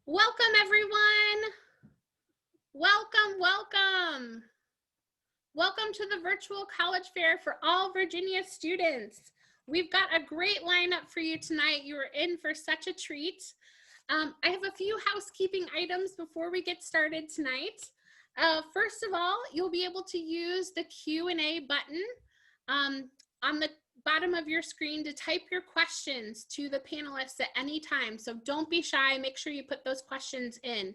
Welcome, everyone. Welcome. Welcome to the virtual college fair for all Virginia students. We've got a great lineup for you tonight. You are in for such a treat. I have a few housekeeping items before we get started tonight. First of all, you'll be able to use the Q&A button on the bottom of your screen to type your questions to the panelists at any time. So don't be shy, make sure you put those questions in.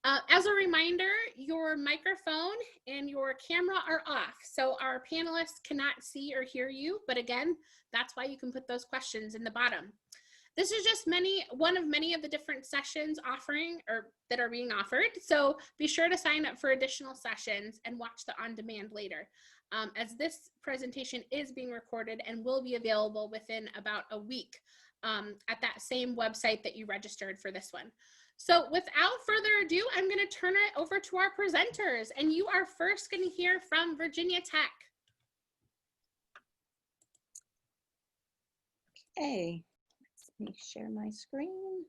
As a reminder, your microphone and your camera are off, so our panelists cannot see or hear you, but again, that's why you can put those questions in the bottom. This is just one of many of the different sessions that are being offered, so be sure to sign up for additional sessions and watch the on-demand later, as this presentation is being recorded and will be available within about a week at that same website that you registered for this one. So without further ado, I'm going to turn it over to our presenters, and you are first going to hear from Virginia Tech. Okay, let me share my screen.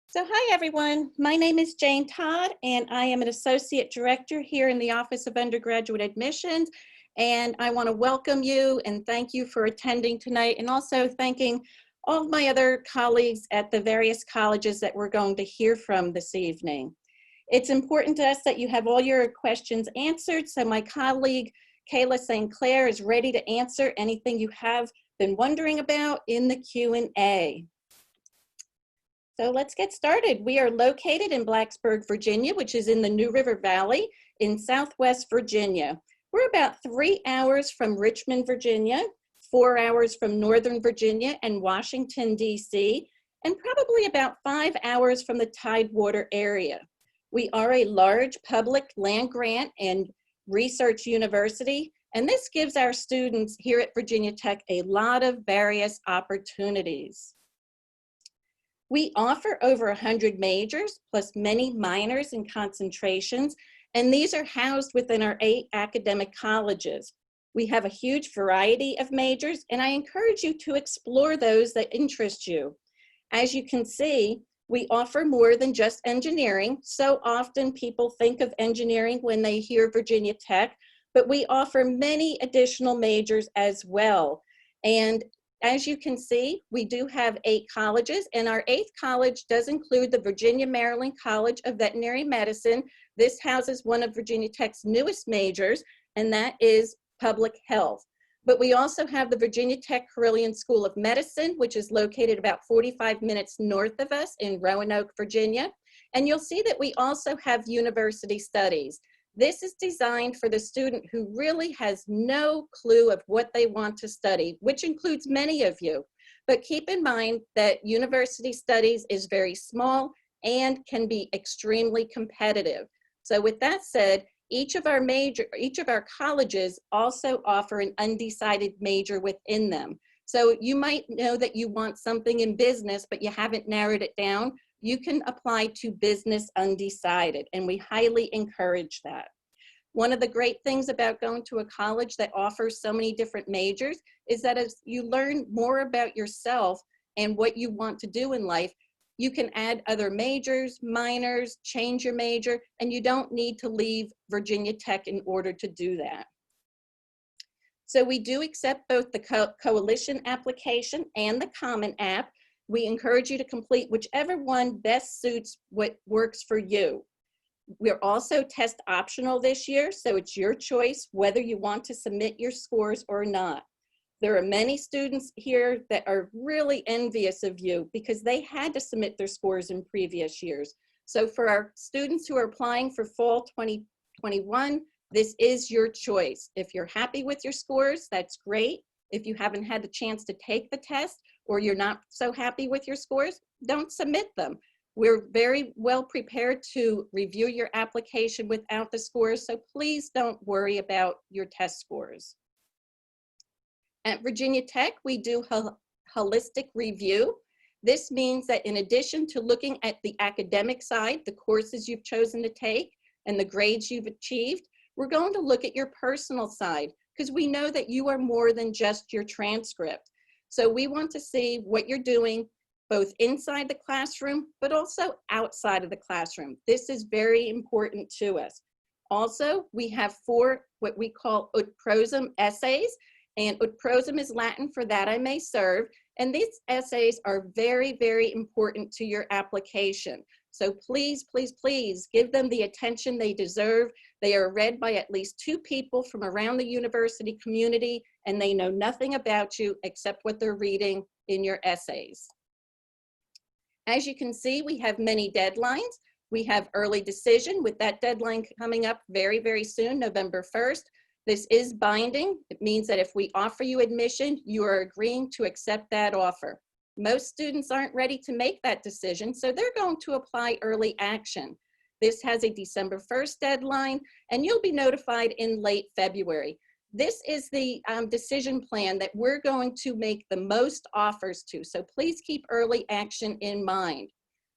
So hi everyone, my name is Jane Todd and I am an Associate Director here in the Office of Undergraduate Admissions, and I want to welcome you and thank you for attending tonight, and also thanking all of my other colleagues at the various colleges that we're going to hear from this evening. It's important to us that you have all your questions answered, so my colleague Kayla St. Clair is ready to answer anything you have been wondering about in the Q&A. So let's get started. We are located in Blacksburg, Virginia, which is in the New River Valley in Southwest Virginia. We're about 3 hours from Richmond, Virginia, 4 hours from Northern Virginia and Washington, D.C., and probably about 5 hours from the Tidewater area. We are a large public land grant and research university, and this gives our students here at Virginia Tech a lot of various opportunities. We offer over 100 majors, plus many minors and concentrations, and these are housed within our 8 academic colleges. We have a huge variety of majors, and I encourage you to explore those that interest you. As you can see, we offer more than just engineering. So often people think of engineering when they hear Virginia Tech, but we offer many additional majors as well. And as you can see, we do have 8 colleges, and our 8th college does include the Virginia Maryland College of Veterinary Medicine. This houses one of Virginia Tech's newest majors, and that is public health. But we also have the Virginia Tech Carilion School of Medicine, which is located about 45 minutes north of us in Roanoke, Virginia. And you'll see that we also have university studies. This is designed for the student who really has no clue of what they want to study, which includes many of you. But keep in mind that university studies is very small and can be extremely competitive. So with that said, each of our colleges also offer an undecided major within them. So you might know that you want something in business, but you haven't narrowed it down. You can apply to business undecided, and we highly encourage that. One of the great things about going to a college that offers so many different majors is that as you learn more about yourself and what you want to do in life, you can add other majors, minors, change your major, and you don't need to leave Virginia Tech in order to do that. So we do accept both the Coalition application and the Common App. We encourage you to complete whichever one best suits what works for you. We're also test optional this year, so it's your choice whether you want to submit your scores or not. There are many students here that are really envious of you because they had to submit their scores in previous years. So for our students who are applying for fall 2021, this is your choice. If you're happy with your scores, that's great. If you haven't had the chance to take the test or you're not so happy with your scores, don't submit them. We're very well prepared to review your application without the scores, so please don't worry about your test scores. At Virginia Tech, we do holistic review. This means that in addition to looking at the academic side, the courses you've chosen to take, and the grades you've achieved, we're going to look at your personal side. because we know that you are more than just your transcript. So we want to see what you're doing both inside the classroom, but also outside of the classroom. This is very important to us. Also, we have 4 what we call ut prosum essays, and ut prosum is Latin for that I may serve. And these essays are very, very important to your application. So please, please, please give them the attention they deserve. They are read by at least 2 people from around the university community, and they know nothing about you except what they're reading in your essays. As you can see, we have many deadlines. We have early decision with that deadline coming up very, very soon, November 1st. This is binding. It means that if we offer you admission, you are agreeing to accept that offer. Most students aren't ready to make that decision, so they're going to apply early action. This has a December 1st deadline, and you'll be notified in late February. This is the decision plan that we're going to make the most offers to, so please keep early action in mind.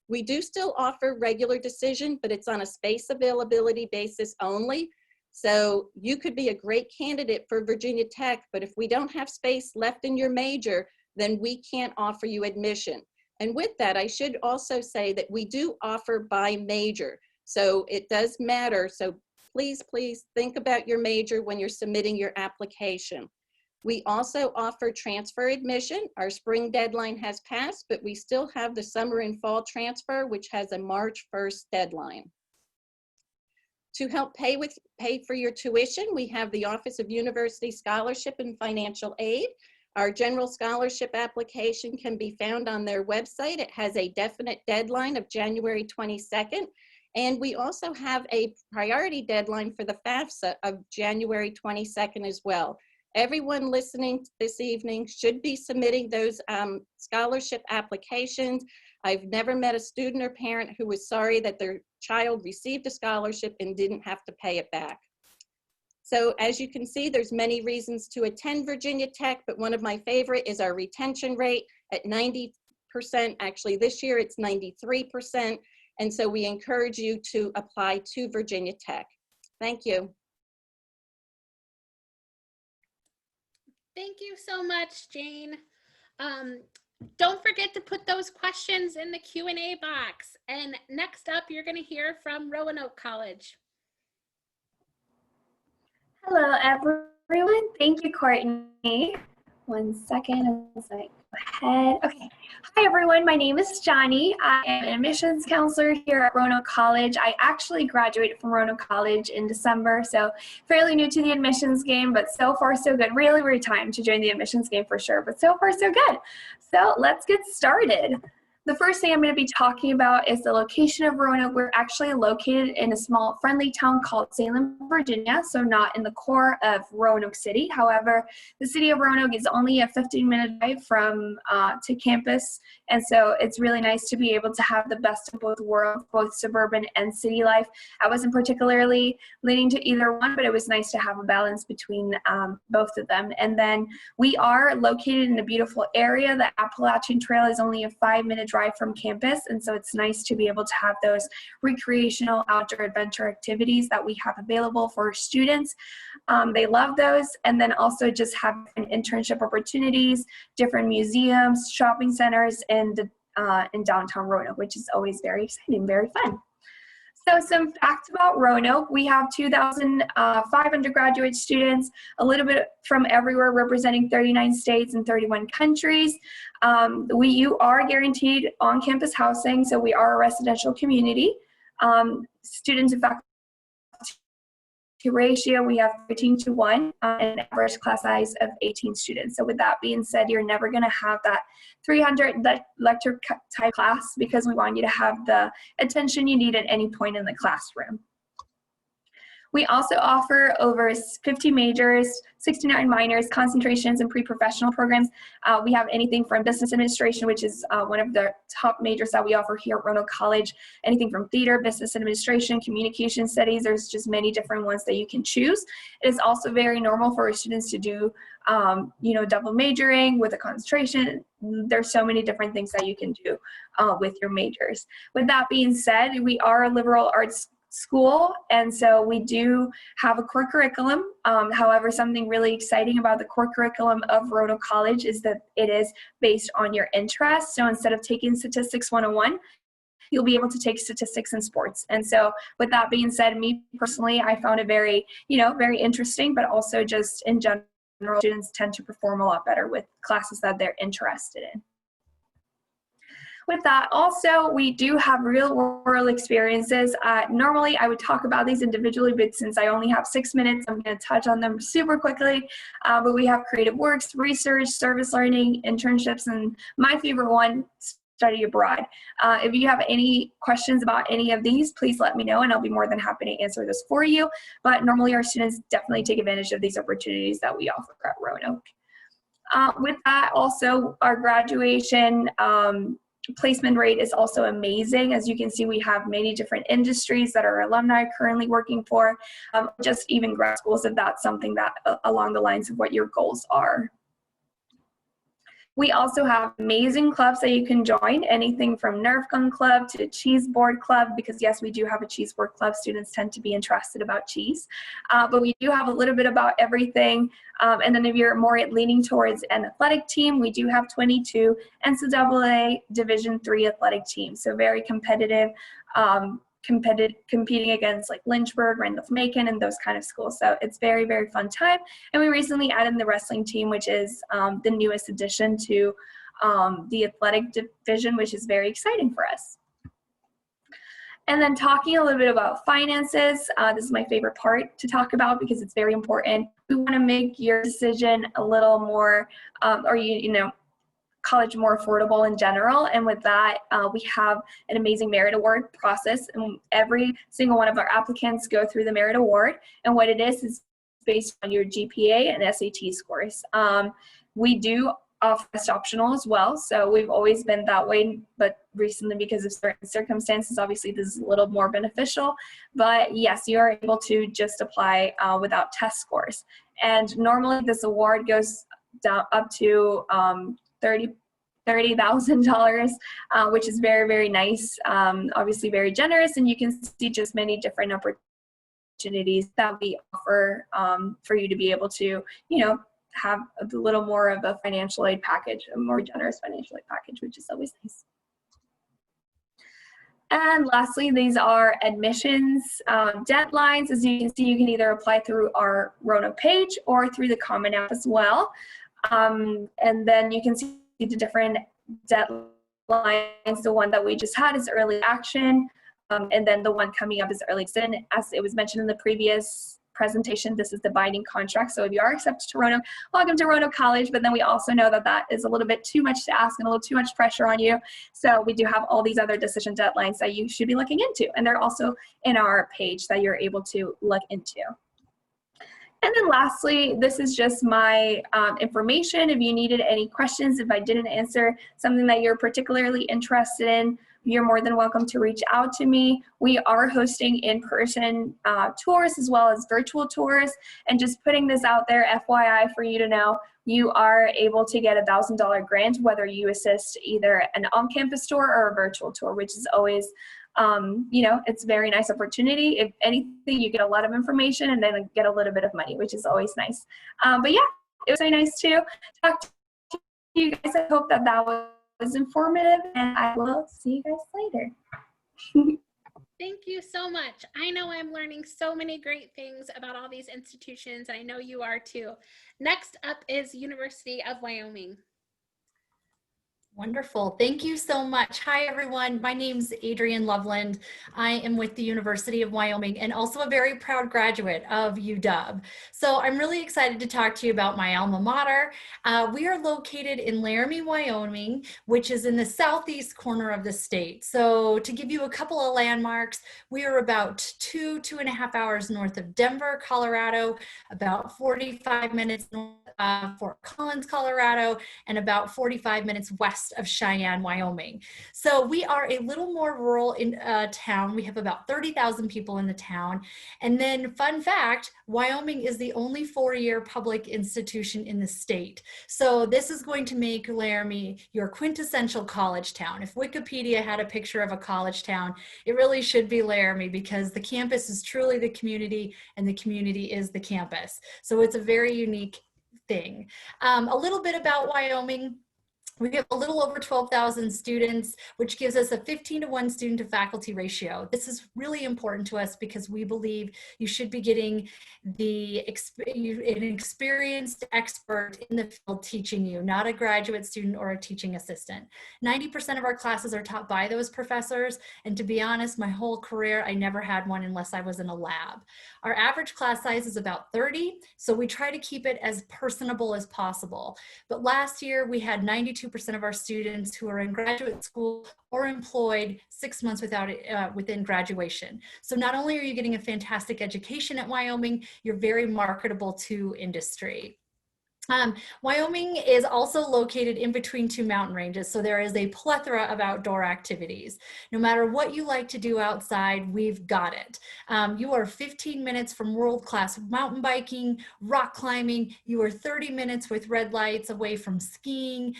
We do still offer regular decision, but it's on a space availability basis only. So you could be a great candidate for Virginia Tech, but if we don't have space left in your major, then we can't offer you admission. And with that, I should also say that we do offer by major. So it does matter. So please, please think about your major when you're submitting your application. We also offer transfer admission. Our spring deadline has passed, but we still have the summer and fall transfer, which has a March 1st deadline. To help pay for your tuition, we have the Office of University Scholarship and Financial Aid. Our general scholarship application can be found on their website. It has a definite deadline of January 22nd. And we also have a priority deadline for the FAFSA of January 22nd as well. Everyone listening this evening should be submitting those scholarship applications. I've never met a student or parent who was sorry that their child received a scholarship and didn't have to pay it back. So as you can see, there's many reasons to attend Virginia Tech, but one of my favorite is our retention rate at 90%. Actually, this year it's 93%. And so we encourage you to apply to Virginia Tech. Thank you. Thank you so much, Jane. Don't forget to put those questions in the Q&A box. And next up, you're going to hear from Roanoke College. Hello, everyone. Thank you, Courtney. One second. Go ahead. Okay. Hi, everyone. My name is Johnny. I am an admissions counselor here at Roanoke College. I actually graduated from Roanoke College in December, so fairly new to the admissions game, but so far so good. Really weird time to join the admissions game for sure, but so far so good. So let's get started. The first thing I'm going to be talking about is the location of Roanoke. We're actually located in a small friendly town called Salem, Virginia, so not in the core of Roanoke City. However, the city of Roanoke is only a 15-minute drive from to campus, and so it's really nice to be able to have the best of both worlds, both suburban and city life. I wasn't particularly leaning to either one, but it was nice to have a balance between both of them. And then we are located in a beautiful area. The Appalachian Trail is only a 5-minute drive from campus, and so it's nice to be able to have those recreational outdoor adventure activities that we have available for students. They love those, and then also just have internship opportunities, different museums, shopping centers, and in downtown Roanoke, which is always very exciting, very fun. So some facts about Roanoke: we have 2,005 undergraduate students, a little bit from everywhere, representing 39 states and 31 countries. You are guaranteed on-campus housing, so we are a residential community. Student to faculty ratio, we have 13:1, and an average class size of 18 students. So with that being said, you're never going to have that 300 lecture type class, because we want you to have the attention you need at any point in the classroom. We also offer over 50 majors, 69 minors, concentrations, and pre-professional programs. We have anything from business administration, which is one of the top majors that we offer here at Roanoke College, anything from theater, business administration, communication studies. There's just many different ones that you can choose. It is also very normal for students to do double majoring with a concentration. There's so many different things that you can do with your majors. With that being said, we are a liberal arts school, and so we do have a core curriculum. However, something really exciting about the core curriculum of Roanoke College is that it is based on your interests. So instead of taking Statistics 101, you'll be able to take statistics and sports. And so with that being said, me personally, I found it very, very interesting, but also just in general, students tend to perform a lot better with classes that they're interested in. With that, also, we do have real world experiences. Normally, I would talk about these individually, but since I only have 6 minutes, I'm going to touch on them super quickly. But we have creative works, research, service learning, internships, and my favorite one, study abroad. If you have any questions about any of these, please let me know, and I'll be more than happy to answer this for you. But normally, our students definitely take advantage of these opportunities that we offer at Roanoke. With that, also, our graduation placement rate is also amazing. As you can see, we have many different industries that our alumni are currently working for, just even grad schools if that's something that along the lines of what your goals are. We also have amazing clubs that you can join, anything from Nerf gun club to cheese board club, because yes, we do have a cheese board club. Students tend to be interested about cheese, but we do have a little bit about everything. And then if you're more leaning towards an athletic team, we do have 22 NCAA Division III athletic teams, so very competitive. Competing against like Lynchburg, Randolph-Macon, and those kind of schools. So it's very, very fun time. And we recently added the wrestling team, which is the newest addition to the athletic division, which is very exciting for us. And then talking a little bit about finances, this is my favorite part to talk about because it's very important. We want to make your decision a little more, college more affordable in general, and with that we have an amazing merit award process, and every single one of our applicants go through the merit award, and what it is based on your GPA and SAT scores. We do offer test optional as well, so we've always been that way, but recently because of certain circumstances, obviously this is a little more beneficial, but yes, you are able to just apply without test scores. And normally this award goes down up to $30,000, which is very, very nice, obviously very generous, and you can see just many different opportunities that we offer for you to be able to, have a little more of a financial aid package, a more generous financial aid package, which is always nice. And lastly, these are admissions deadlines. As you can see, you can either apply through our Roanoke page or through the Common App as well. And then you can see the different deadlines. The one that we just had is early action, and then the one coming up is early exit. As it was mentioned in the previous presentation, this is the binding contract. So if you are accepted to Roanoke, welcome to Roanoke College, but then we also know that that is a little bit too much to ask and a little too much pressure on you. So we do have all these other decision deadlines that you should be looking into, and they're also in our page that you're able to look into. And then lastly, this is just my information. If you needed any questions, if I didn't answer something that you're particularly interested in, you're more than welcome to reach out to me. We are hosting in-person tours as well as virtual tours. And just putting this out there, FYI, for you to know, you are able to get a $1,000 grant, whether you assist either an on-campus tour or a virtual tour, which is always it's a very nice opportunity. If anything, you get a lot of information and then get a little bit of money, which is always nice. But yeah, it was very nice to talk to you guys. I hope that was informative, and I will see you guys later. Thank you so much. I know I'm learning so many great things about all these institutions. I know you are too. Next up is University of Wyoming. Wonderful. Thank you so much. Hi, everyone. My name's Adrienne Loveland. I am with the University of Wyoming and also a very proud graduate of UW. So I'm really excited to talk to you about my alma mater. We are located in Laramie, Wyoming, which is in the southeast corner of the state. So to give you a couple of landmarks, we are about 2.5 hours north of Denver, Colorado, about 45 minutes north Fort Collins, Colorado, and about 45 minutes west of Cheyenne, Wyoming. So we are a little more rural in town. We have about 30,000 people in the town. And then fun fact, Wyoming is the only four-year public institution in the state. So this is going to make Laramie your quintessential college town. If Wikipedia had a picture of a college town, it really should be Laramie, because the campus is truly the community and the community is the campus. So it's a very unique thing. A little bit about Wyoming. We have a little over 12,000 students, which gives us a 15-to-1 student to faculty ratio. This is really important to us because we believe you should be getting an experienced expert in the field teaching you, not a graduate student or a teaching assistant. 90% of our classes are taught by those professors, and to be honest, my whole career, I never had one unless I was in a lab. Our average class size is about 30, so we try to keep it as personable as possible. But last year, we had 92% of our students who are in graduate school or employed 6 months within graduation. So not only are you getting a fantastic education at Wyoming, you're very marketable to industry. Wyoming is also located in between two mountain ranges, so there is a plethora of outdoor activities. No matter what you like to do outside, we've got it. You are 15 minutes from world-class mountain biking, rock climbing. You are 30 minutes with red lights away from skiing,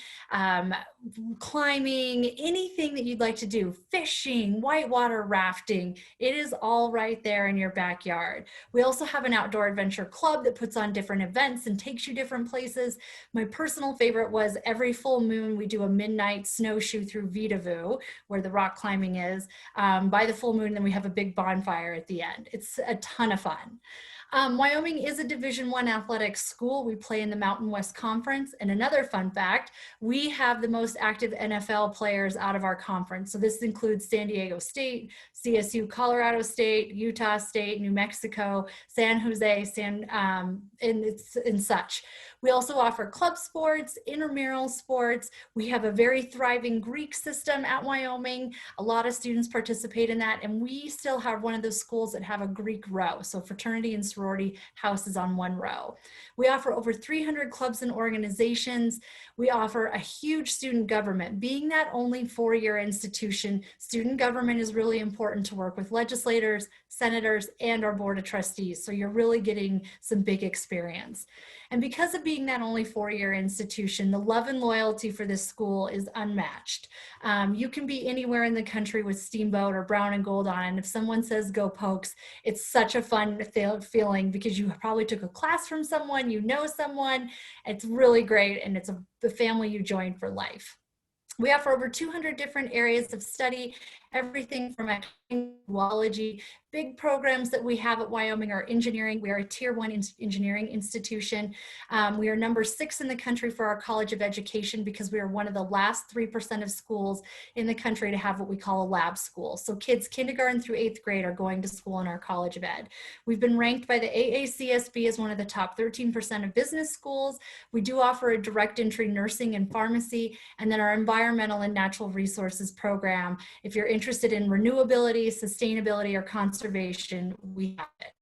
climbing, anything that you'd like to do, fishing, whitewater rafting. It is all right there in your backyard. We also have an outdoor adventure club that puts on different events and takes you different places. My personal favorite was every full moon, we do a midnight snowshoe through Vidavoo, where the rock climbing is, by the full moon, then we have a big bonfire at the end. It's a ton of fun. Wyoming is a Division I athletic school. We play in the Mountain West Conference. And another fun fact, we have the most active NFL players out of our conference. So this includes San Diego State, CSU, Colorado State, Utah State, New Mexico, San Jose, and such. We also offer club sports, intramural sports. We have a very thriving Greek system at Wyoming. A lot of students participate in that, and we still have one of those schools that have a Greek row, so fraternity and sorority houses on one row. We offer over 300 clubs and organizations. We offer a huge student government. Being that only four-year institution, student government is really important to work with legislators, senators, and our board of trustees, so you're really getting some big experience. And because of being that only four-year institution, the love and loyalty for this school is unmatched. You can be anywhere in the country with Steamboat or Brown and Gold on, and if someone says go Pokes, it's such a fun feeling because you probably took a class from someone, you know someone, it's really great, and it's the family you join for life. We offer over 200 different areas of study, everything from zoology. Big programs that we have at Wyoming are engineering. We are a Tier 1 engineering institution. We are number 6 in the country for our College of Education because we are one of the last 3% of schools in the country to have what we call a lab school. So kids kindergarten through 8th grade are going to school in our College of Ed. We've been ranked by the AACSB as one of the top 13% of business schools. We do offer a direct entry nursing and pharmacy, and then our environmental and natural resources program. If you're interested in renewability, sustainability, or conservation, we have it.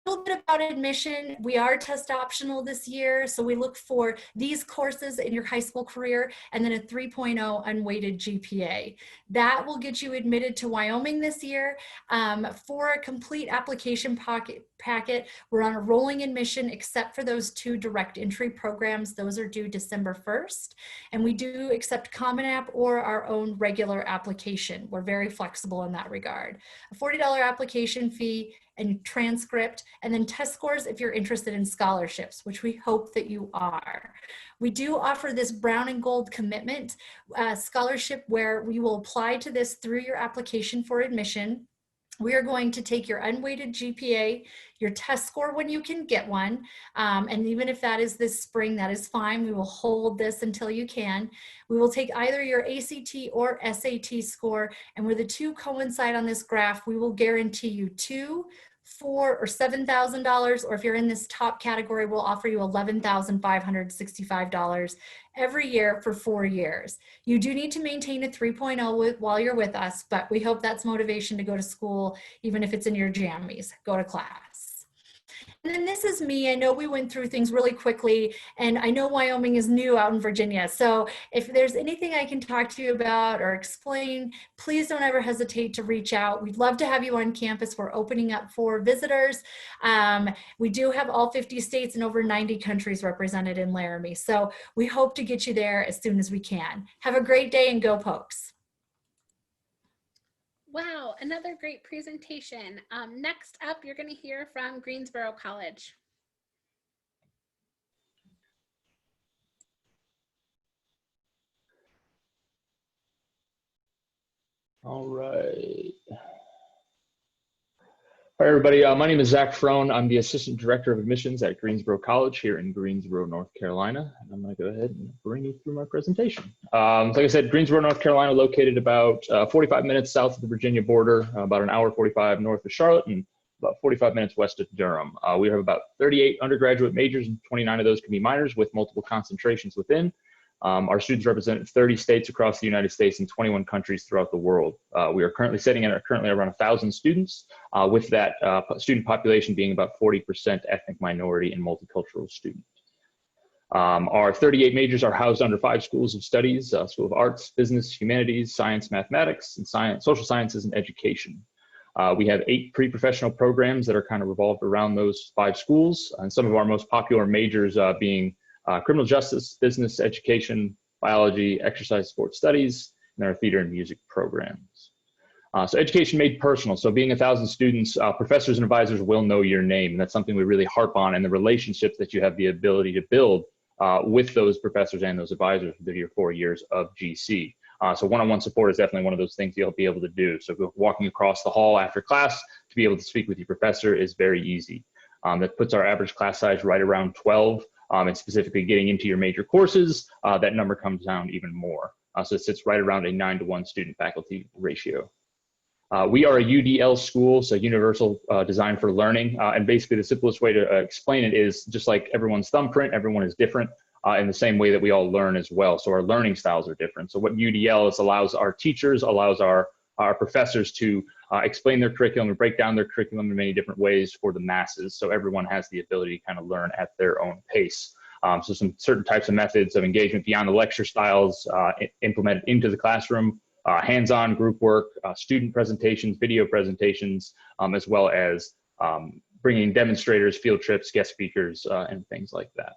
A little bit about admission. We are test optional this year, so we look for these courses in your high school career and then a 3.0 unweighted GPA. That will get you admitted to Wyoming this year. For a complete application packet, we're on a rolling admission except for those 2 direct entry programs. Those are due December 1st, and we do accept Common App or our own regular application. We're very flexible in that regard. A $40 application fee and transcript, and then test scores if you're interested in scholarships, which we hope that you are. We do offer this Brown and Gold commitment scholarship where we will apply to this through your application for admission. We are going to take your unweighted GPA, your test score when you can get one, and even if that is this spring, that is fine. We will hold this until you can. We will take either your ACT or SAT score, and where the two coincide on this graph, we will guarantee you $2,000, $4,000, or $7,000, or if you're in this top category, we'll offer you $11,565 every year for 4 years. You do need to maintain a 3.0 while you're with us, but we hope that's motivation to go to school, even if it's in your jammies, go to class. And then this is me. I know we went through things really quickly, and I know Wyoming is new out in Virginia. So if there's anything I can talk to you about or explain, please don't ever hesitate to reach out. We'd love to have you on campus. We're opening up for visitors. We do have all 50 states and over 90 countries represented in Laramie. So we hope to get you there as soon as we can. Have a great day and go Pokes. Wow, another great presentation. Next up, you're going to hear from Greensboro College. All right. Hi, everybody. My name is Zach Frone. I'm the Assistant Director of Admissions at Greensboro College here in Greensboro, North Carolina. And I'm going to go ahead and bring you through my presentation. Like I said, Greensboro, North Carolina, located about 45 minutes south of the Virginia border, about an hour 45 north of Charlotte, and about 45 minutes west of Durham. We have about 38 undergraduate majors, and 29 of those can be minors with multiple concentrations within. Our students represent 30 states across the United States and 21 countries throughout the world. We are currently sitting at currently around 1,000 students, with that student population being about 40% ethnic minority and multicultural students. Our 38 majors are housed under 5 schools of studies: School of Arts, Business, Humanities, Science, Mathematics, and Social Sciences and Education. We have 8 pre-professional programs that are kind of revolved around those 5 schools, and some of our most popular majors being criminal justice, business, education, biology, exercise, sports studies, and our theater and music programs. So education made personal. So being 1,000 students, professors and advisors will know your name. And that's something we really harp on, and the relationships that you have the ability to build with those professors and those advisors through your 4 years of GC. So one-on-one support is definitely one of those things you'll be able to do. So walking across the hall after class to be able to speak with your professor is very easy. That puts our average class size right around 12. And specifically getting into your major courses, that number comes down even more. So it sits right around a 9-to-1 student faculty ratio. We are a UDL school, so Universal Design for Learning. And basically the simplest way to explain it is just like everyone's thumbprint, everyone is different in the same way that we all learn as well. So our learning styles are different. So what UDL is allows our teachers, allows our professors to explain their curriculum and break down their curriculum in many different ways for the masses. So everyone has the ability to kind of learn at their own pace. So some certain types of methods of engagement beyond the lecture styles implemented into the classroom, hands-on group work, student presentations, video presentations, as well as bringing demonstrators, field trips, guest speakers, and things like that.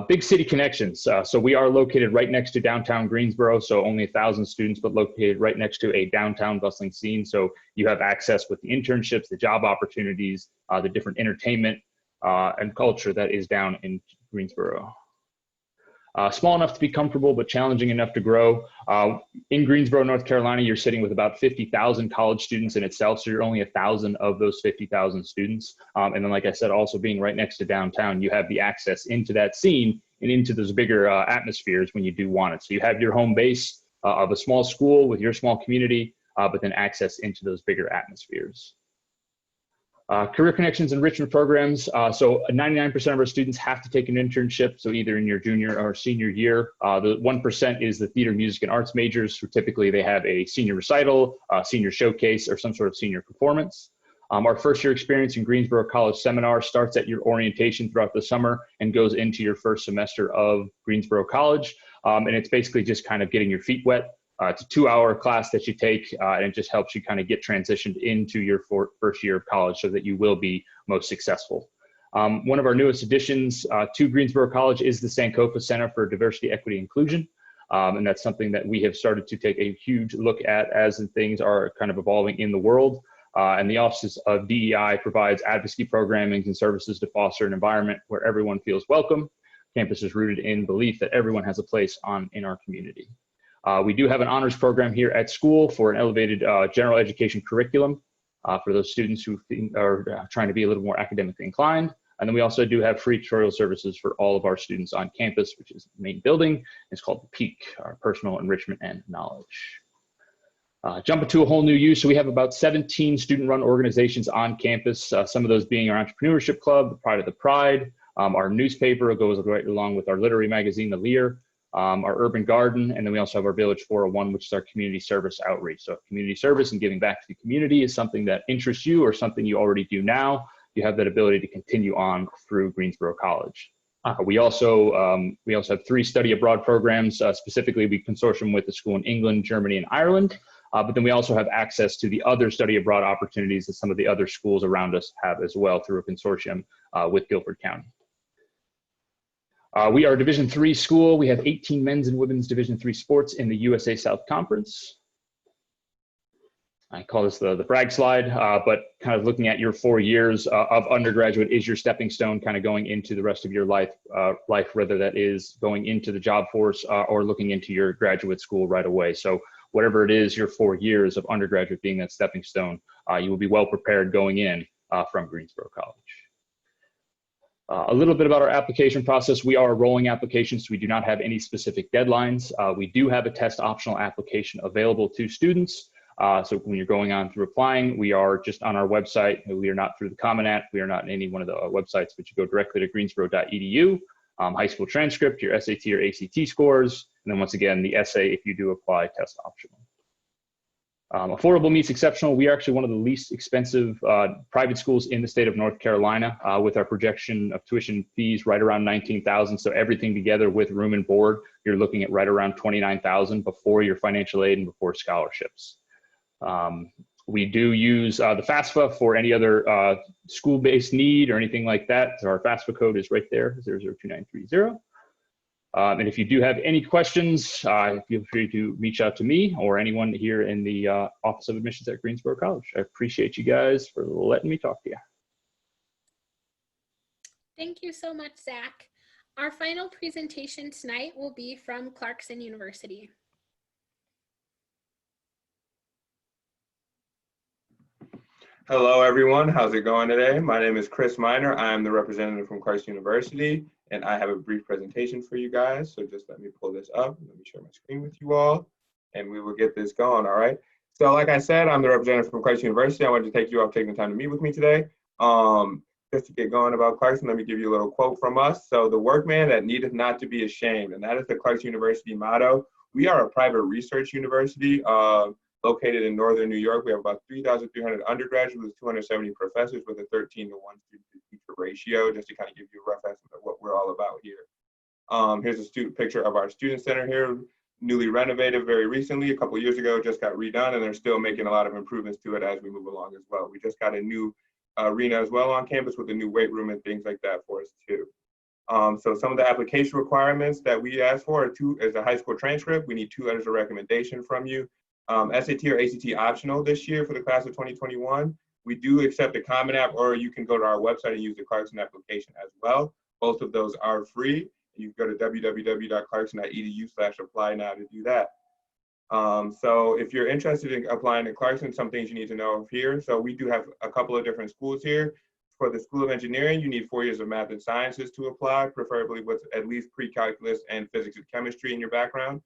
Big city connections. So we are located right next to downtown Greensboro, so only 1,000 students, but located right next to a downtown bustling scene. So you have access with the internships, the job opportunities, the different entertainment and culture that is down in Greensboro. Small enough to be comfortable, but challenging enough to grow. In Greensboro, North Carolina, you're sitting with about 50,000 college students in itself, so you're only 1,000 of those 50,000 students. And then, like I said, also being right next to downtown, you have the access into that scene and into those bigger atmospheres when you do want it. So you have your home base of a small school with your small community, but then access into those bigger atmospheres. Career Connections enrichment programs. So 99% of our students have to take an internship. So either in your junior or senior year. The 1% is the theater, music, and arts majors, who typically they have a senior recital, senior showcase, or some sort of senior performance. Our first year experience in Greensboro College seminar starts at your orientation throughout the summer and goes into your first semester of Greensboro College. And it's basically just kind of getting your feet wet. It's a 2-hour class that you take, and it just helps you kind of get transitioned into your first year of college so that you will be most successful. One of our newest additions to Greensboro College is the Sankofa Center for Diversity, Equity, Inclusion. And that's something that we have started to take a huge look at as things are kind of evolving in the world. And the Office of DEI provides advocacy programming and services to foster an environment where everyone feels welcome. Campus is rooted in belief that everyone has a place in our community. We do have an honors program here at school for an elevated general education curriculum for those students who are trying to be a little more academically inclined. And then we also do have free tutorial services for all of our students on campus, which is the main building. It's called the PEAK, our Personal Enrichment and Knowledge. Jumping to a whole new use, so we have about 17 student-run organizations on campus, some of those being our Entrepreneurship Club, the Pride of the Pride, our newspaper goes right along with our literary magazine, The Lear, our Urban Garden, and then we also have our Village 401, which is our community service outreach. So community service and giving back to the community is something that interests you or something you already do now. you have that ability to continue on through Greensboro College. We also have 3 study abroad programs. Specifically, we consortium with a school in England, Germany, and Ireland. But then we also have access to the other study abroad opportunities that some of the other schools around us have as well through a consortium with Guilford County. We are a Division III school. We have 18 men's and women's Division III sports in the USA South Conference. I call this the brag slide, but kind of looking at your 4 years of undergraduate is your stepping stone kind of going into the rest of your life, whether that is going into the job force or looking into your graduate school right away. So whatever it is, your 4 years of undergraduate being that stepping stone, you will be well prepared going in from Greensboro College. A little bit about our application process. We are a rolling application, so we do not have any specific deadlines. We do have a test optional application available to students. So when you're going on through applying, we are just on our website. We are not through the Common App. We are not in any one of the websites, but you go directly to greensboro.edu, high school transcript, your SAT or ACT scores, and then once again, the essay, if you do apply, test optional. Affordable meets exceptional. We are actually one of the least expensive private schools in the state of North Carolina, with our projection of tuition fees right around $19,000. So everything together with room and board, you're looking at right around $29,000 before your financial aid and before scholarships. We do use the FAFSA for any other school-based need or anything like that. So our FAFSA code is right there, 002930. And if you do have any questions, feel free to reach out to me or anyone here in the Office of Admissions at Greensboro College. I appreciate you guys for letting me talk to you. Thank you so much, Zach. Our final presentation tonight will be from Clarkson University. Hello, everyone. How's it going today? My name is Chris Miner. I am the representative from Clarkson University, and I have a brief presentation for you guys. So just let me pull this up. Let me share my screen with you all, and we will get this going, all right? So like I said, I'm the representative from Clarkson University. I wanted to thank you all for taking the time to meet with me today. Just to get going about Clarkson, let me give you a little quote from us. So the workman that needeth not to be ashamed, and that is the Clarkson University motto. We are a private research university located in Northern New York. We have about 3,300 undergraduates with 270 professors with a 13-to-1 student-to-teacher ratio, just to kind of give you a rough estimate of what we're all about here. Here's a picture of our student center here, newly renovated very recently, a couple years ago, just got redone, and they're still making a lot of improvements to it as we move along as well. We just got a new arena as well on campus with a new weight room and things like that for us too. So some of the application requirements that we ask for is a high school transcript. We need 2 letters of recommendation from you. SAT or ACT optional this year for the class of 2021. We do accept a Common App, or you can go to our website and use the Clarkson application as well. Both of those are free. You can go to www.clarkson.edu/apply now to do that. So if you're interested in applying to Clarkson, some things you need to know here. So we do have a couple of different schools here. For the School of Engineering, you need 4 years of math and sciences to apply, preferably with at least pre-calculus and physics and chemistry in your background.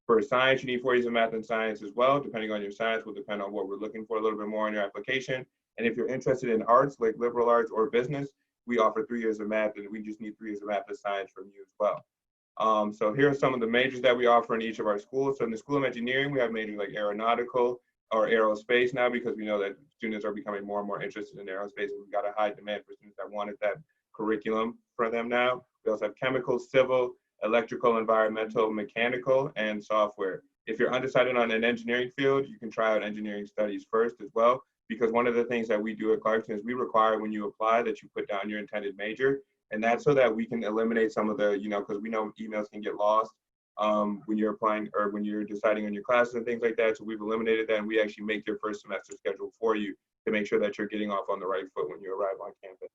For science, you need 4 years of math and science as well. Depending on your science will depend on what we're looking for a little bit more in your application. And if you're interested in arts, like liberal arts or business, we offer 3 years of math, and we just need 3 years of math and science from you as well. So here are some of the majors that we offer in each of our schools. So in the School of Engineering, we have majors like aeronautical or aerospace now, because we know that students are becoming more and more interested in aerospace, and we've got a high demand for students that wanted that curriculum for them now. We also have chemical, civil, electrical, environmental, mechanical, and software. If you're undecided on an engineering field, you can try out engineering studies first as well, because one of the things that we do at Clarkson is we require when you apply that you put down your intended major, and that's so that we can eliminate some of the, because we know emails can get lost when you're applying or when you're deciding on your classes and things like that. So we've eliminated that, and we actually make your first semester schedule for you to make sure that you're getting off on the right foot when you arrive on campus.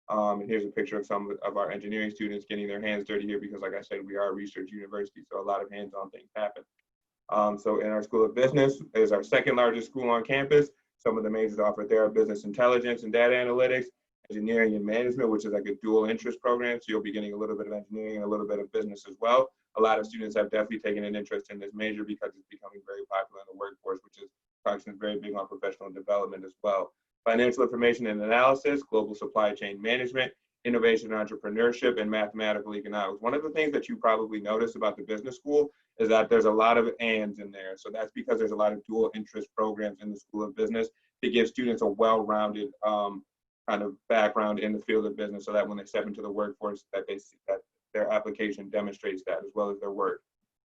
And here's a picture of some of our engineering students getting their hands dirty here, because like I said, we are a research university, so a lot of hands-on things happen. So in our School of Business is our second largest school on campus. Some of the majors offered there are business intelligence and data analytics, engineering and management, which is like a dual interest program. So you'll be getting a little bit of engineering and a little bit of business as well. A lot of students have definitely taken an interest in this major because it's becoming very popular in the workforce, which is Clarkson is very big on professional development as well. Financial information and analysis, global supply chain management, innovation and entrepreneurship, and mathematical economics. One of the things that you probably notice about the business school is that there's a lot of ands in there. So that's because there's a lot of dual interest programs in the School of Business to give students a well-rounded kind of background in the field of business so that when they step into the workforce that they see that their application demonstrates that as well as their work.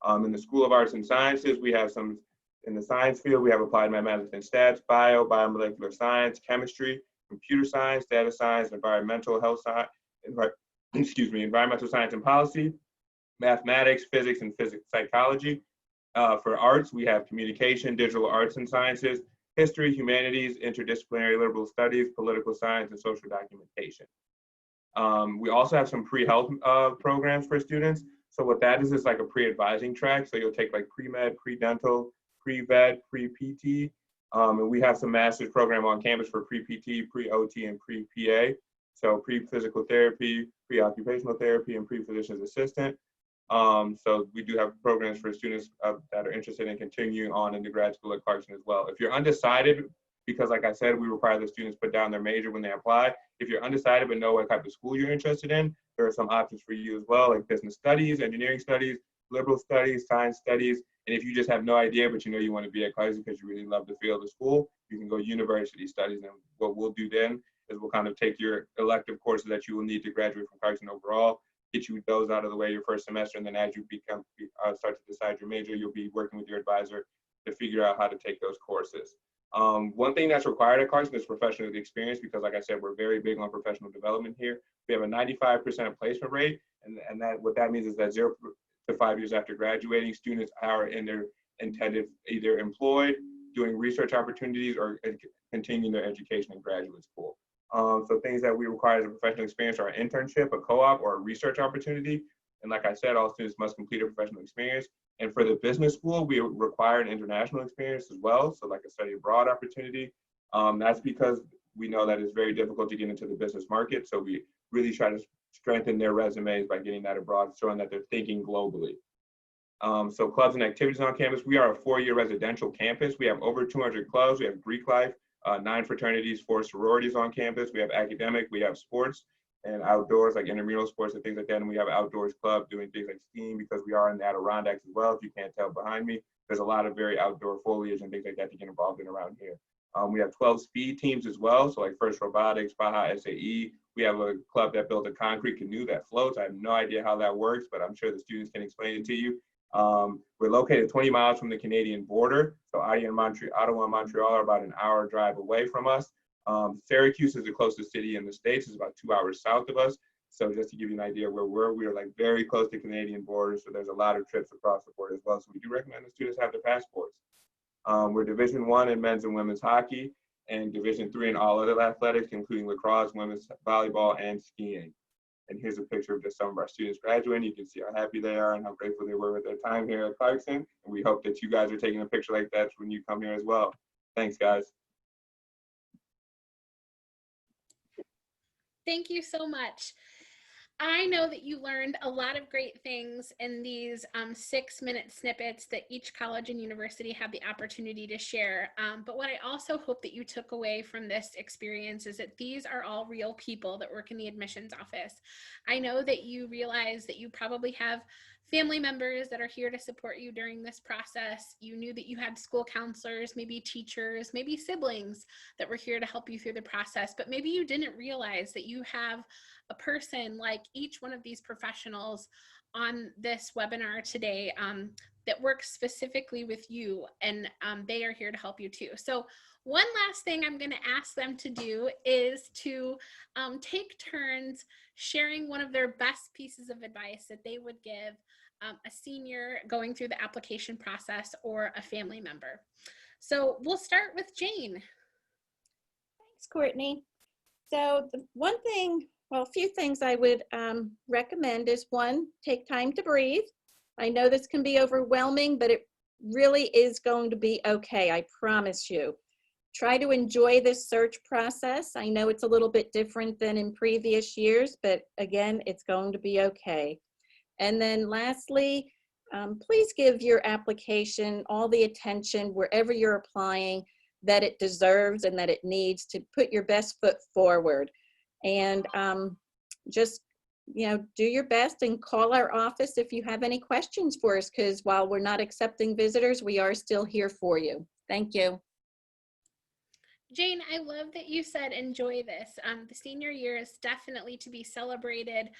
In the School of Arts and Sciences, we have some, in the science field, we have applied mathematics and stats, biomolecular science, chemistry, computer science, data science, environmental health science, environmental science and policy, mathematics, physics, and physics psychology. For arts, we have communication, digital arts and sciences, history, humanities, interdisciplinary liberal studies, political science, and social documentation. We also have some pre-health programs for students. So what that is like a pre-advising track. So you'll take like pre-med, pre-dental, pre-vet, pre-PT. And we have some master's program on campus for pre-PT, pre-OT, and pre-PA. So pre-physical therapy, pre-occupational therapy, and pre-physician's assistant. So we do have programs for students that are interested in continuing on into grad school at Clarkson as well. If you're undecided, because like I said, we require the students put down their major when they apply. If you're undecided but know what type of school you're interested in, there are some options for you as well, like business studies, engineering studies, liberal studies, science studies. And if you just have no idea, but you know you want to be at Clarkson because you really love the field of school, you can go university studies. And what we'll do then is we'll kind of take your elective courses that you will need to graduate from Clarkson overall, get you those out of the way your first semester, and then as you start to decide your major, you'll be working with your advisor to figure out how to take those courses. One thing that's required at Clarkson is professional experience, because like I said, we're very big on professional development here. We have a 95% placement rate, and that what that means is that 0 to 5 years after graduating, students are in their intended either employed, doing research opportunities, or continuing their education in graduate school. So things that we require as a professional experience are an internship, a co-op, or a research opportunity. And like I said, all students must complete a professional experience. And for the business school, we require an international experience as well. So like a study abroad opportunity. That's because we know that it's very difficult to get into the business market. So we really try to strengthen their resumes by getting that abroad, showing that they're thinking globally. So clubs and activities on campus, we are a 4-year residential campus. We have over 200 clubs. We have Greek life, 9 fraternities, 4 sororities on campus. We have academic, we have sports and outdoors, like intramural sports and things like that. And we have outdoors club doing things like skiing, because we are in the Adirondacks as well. If you can't tell behind me, there's a lot of very outdoor foliage and things like that to get involved in around here. We have 12 speed teams as well. So like First Robotics, Baja SAE. We have a club that built a concrete canoe that floats. I have no idea how that works, but I'm sure the students can explain it to you. We're located 20 miles from the Canadian border. So Ottawa and Montreal are about an hour drive away from us. Syracuse is the closest city in the States. It's about 2 hours south of us. So just to give you an idea where we are like very close to Canadian borders. So there's a lot of trips across the border as well. So we do recommend the students have their passports. We're Division I in men's and women's hockey, and Division III in all other athletics, including lacrosse, women's volleyball, and skiing. And here's a picture of just some of our students graduating. You can see how happy they are and how grateful they were with their time here at Clarkson. And we hope that you guys are taking a picture like that when you come here as well. Thanks, guys. Thank you so much. I know that you learned a lot of great things in these 6-minute snippets that each college and university had the opportunity to share. But what I also hope that you took away from this experience is that these are all real people that work in the admissions office. I know that you realize that you probably have family members that are here to support you during this process. You knew that you had school counselors, maybe teachers, maybe siblings that were here to help you through the process, but maybe you didn't realize that you have a person like each one of these professionals on this webinar today that works specifically with you, and they are here to help you too. So one last thing I'm going to ask them to do is to take turns sharing one of their best pieces of advice that they would give a senior going through the application process or a family member. So we'll start with Jane. Thanks, Courtney. So the one thing, well, a few things I would recommend is, one, take time to breathe. I know this can be overwhelming, but it really is going to be okay, I promise you. Try to enjoy this search process. I know it's a little bit different than in previous years, but again, it's going to be okay. And then lastly, please give your application all the attention wherever you're applying that it deserves and that it needs, to put your best foot forward. And just, you know, do your best and call our office if you have any questions for us, because while we're not accepting visitors, we are still here for you. Thank you. Jane, I love that you said enjoy this. The senior year is definitely to be celebrated.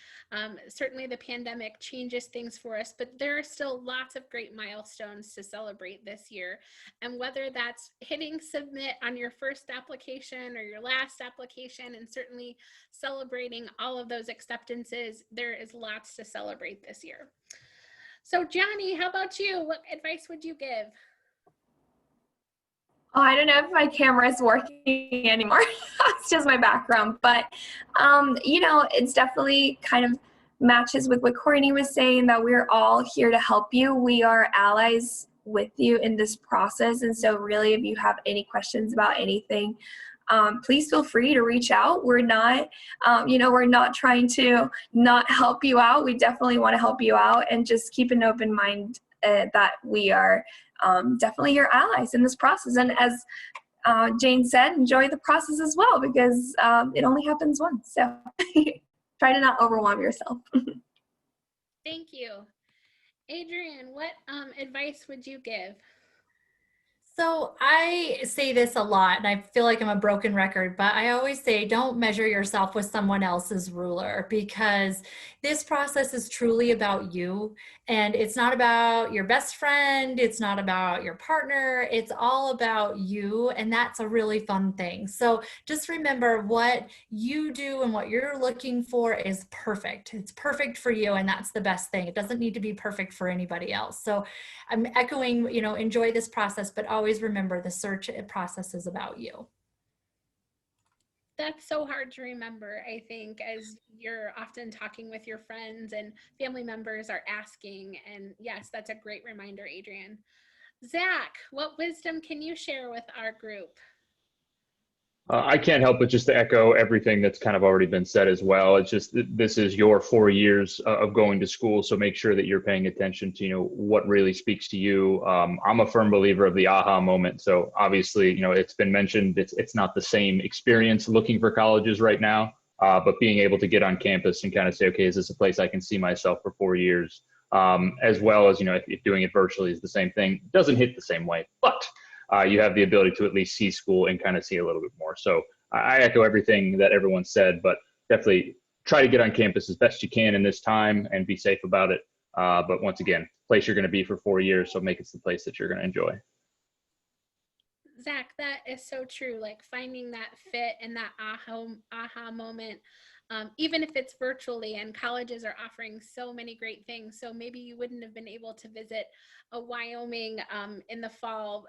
Certainly the pandemic changes things for us, but there are still lots of great milestones to celebrate this year. And whether that's hitting submit on your first application or your last application, and certainly celebrating all of those acceptances, there is lots to celebrate this year. So Johnny, how about you? What advice would you give? Oh, I don't know if my camera is working anymore. It's just my background, but you know, it's definitely kind of matches with what Courtney was saying, that we're all here to help you. We are allies with you in this process, and so really, if you have any questions about anything, please feel free to reach out. We're not, you know, we're not trying to not help you out. We definitely want to help you out, and just keep an open mind that we are definitely your allies in this process. And as Jane said, enjoy the process as well, because it only happens once. So try to not overwhelm yourself. Thank you. Adrian, what advice would you give? So I say this a lot, and I feel like I'm a broken record, but I always say don't measure yourself with someone else's ruler, because this process is truly about you. And it's not about your best friend. It's not about your partner. It's all about you. And that's a really fun thing. So just remember, what you do and what you're looking for is perfect. It's perfect for you. And that's the best thing. It doesn't need to be perfect for anybody else. So I'm echoing, you know, enjoy this process, but always remember the search process is about you. That's so hard to remember, I think, as you're often talking with your friends and family members are asking. And yes, that's a great reminder, Adrian. Zach, what wisdom can you share with our group? I can't help but just to echo everything that's kind of already been said as well. It's just this is your 4 years of going to school, so make sure that you're paying attention to what really speaks to you. I'm a firm believer of the aha moment. So obviously, it's been mentioned. It's not the same experience looking for colleges right now, but being able to get on campus and kind of say, okay, is this a place I can see myself for 4 years? As well as if doing it virtually is the same thing. It doesn't hit the same way, but you have the ability to at least see school and kind of see a little bit more. So I echo everything that everyone said, but definitely try to get on campus as best you can in this time and be safe about it. But once again, place you're going to be for 4 years, so make it the place that you're going to enjoy. Zach, that is so true. Like finding that fit and that aha moment, even if it's virtually, and colleges are offering so many great things. So maybe you wouldn't have been able to visit a Wyoming in the fall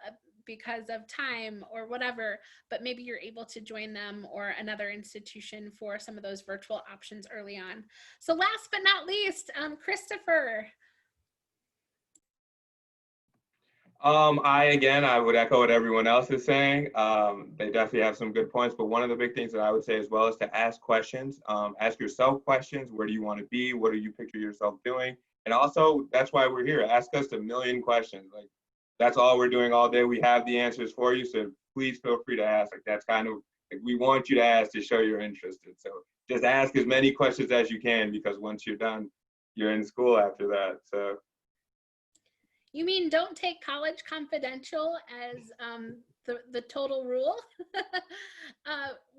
because of time or whatever, but maybe you're able to join them or another institution for some of those virtual options early on. So last but not least, Christopher. I would echo what everyone else is saying. They definitely have some good points, but one of the big things that I would say as well is to ask questions. Ask yourself questions. Where do you want to be? What do you picture yourself doing? And also, that's why we're here. Ask us a million questions. Like, that's all we're doing all day. We have the answers for you, so please feel free to ask. Like, that's kind of, like, we want you to ask to show you're interested. So just ask as many questions as you can, because once you're done, you're in school after that. So. You mean don't take college confidential as the total rule?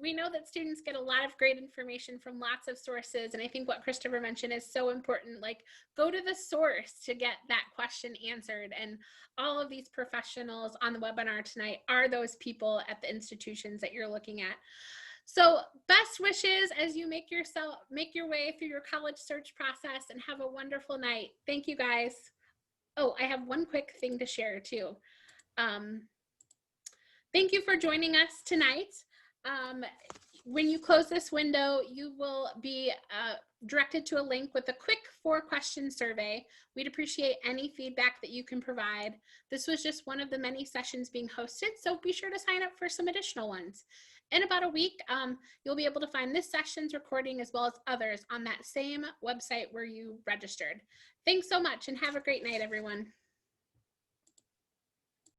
We know that students get a lot of great information from lots of sources. And I think what Christopher mentioned is so important. Like, go to the source to get that question answered. And all of these professionals on the webinar tonight are those people at the institutions that you're looking at. So best wishes as you make your way through your college search process, and have a wonderful night. Thank you, guys. Oh, I have one quick thing to share too. Thank you for joining us tonight. When you close this window, you will be directed to a link with a quick 4-question survey. We'd appreciate any feedback that you can provide. This was just one of the many sessions being hosted, so be sure to sign up for some additional ones. In about a week, you'll be able to find this session's recording as well as others on that same website where you registered. Thanks so much and have a great night, everyone.